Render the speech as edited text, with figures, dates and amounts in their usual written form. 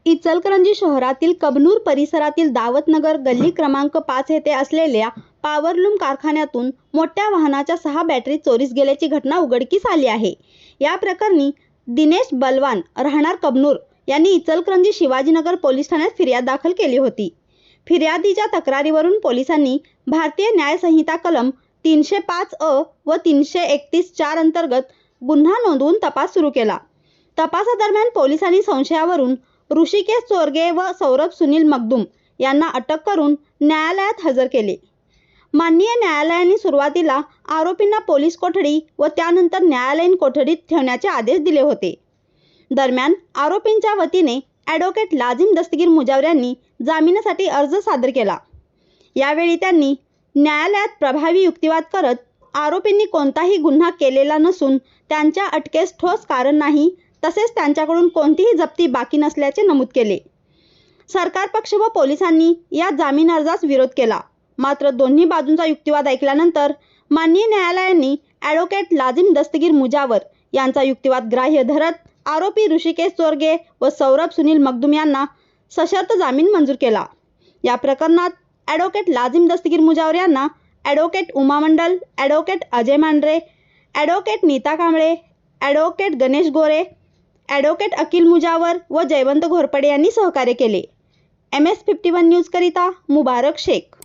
इचलकरंजी शहरातील कबनूर परिसरातील दावतनगर गल्ली क्रमांक 5 येथे असलेल्या पॉवरलूम कारखान्यातून मोठ्या वाहनाच्या 6 बॅटरी चोरीस गेल्याची घटना उघडकीस आली आहे। या प्रकरणी दिनेश बलवान राहणार कबनूर यांनी इचलकरंजी शिवाजीनगर पोलीस ठाण्यात फिर्याद दाखल केली होती। फिर्यादीच्या तक्रारीवरून पोलिसांनी भारतीय न्याय संहिता कलम 305 अ व 331(4) अंतर्गत गुन्हा नोंदवून तपास सुरू केला। तपासादरम्यान पोलिसांनी संशयावरून ऋषिकेश चोरगे व सौरभ सुनील मगदूम यांना अटक करून न्यायालयात हजर केले। माननीय न्यायालयाने सुरुवातीला आरोपींना पोलीस कोठडी व त्यानंतर न्यायालयीन कोठडीत ठेवण्याचे आदेश दिले होते। दरम्यान आरोपींच्या वतीने ॲडव्होकेट लाजिम दस्तगीर मुजावर यांनी जामिनासाठी अर्ज सादर केला। यावेळी त्यांनी न्यायालयात प्रभावी युक्तिवाद करत आरोपींनी कोणताही गुन्हा केलेला नसून त्यांच्या अटकेस ठोस कारण नाही, तसेच त्यांच्याकडून कोणतीही जप्ती बाकी नसल्याचे नमूद केले। सरकार पक्ष व पोलिसांनी या जामीन अर्जास विरोध केला। मात्र दोन्ही बाजूंचा युक्तिवाद ऐकल्यानंतर माननीय न्यायालयाने ॲडव्होकेट लाजिम दस्तगीर मुजावर यांचा युक्तिवाद ग्राह्य धरत आरोपी ऋषिकेश चोरगे व सौरभ सुनील मगदूम यांना सशर्त जामीन मंजूर केला। या प्रकरणात ॲडव्होकेट लाजिम दस्तगीर मुजावर यांना advocate Uma Mandal, advocate Ajay Mandhare, advocate Neeta Kamble, advocate Ganesh Gore, advocate Akhil Mujawar व जयवंत घोरपडे यांनी सहकार्य केले। MS-51 न्यूज करिता मुबारक शेख।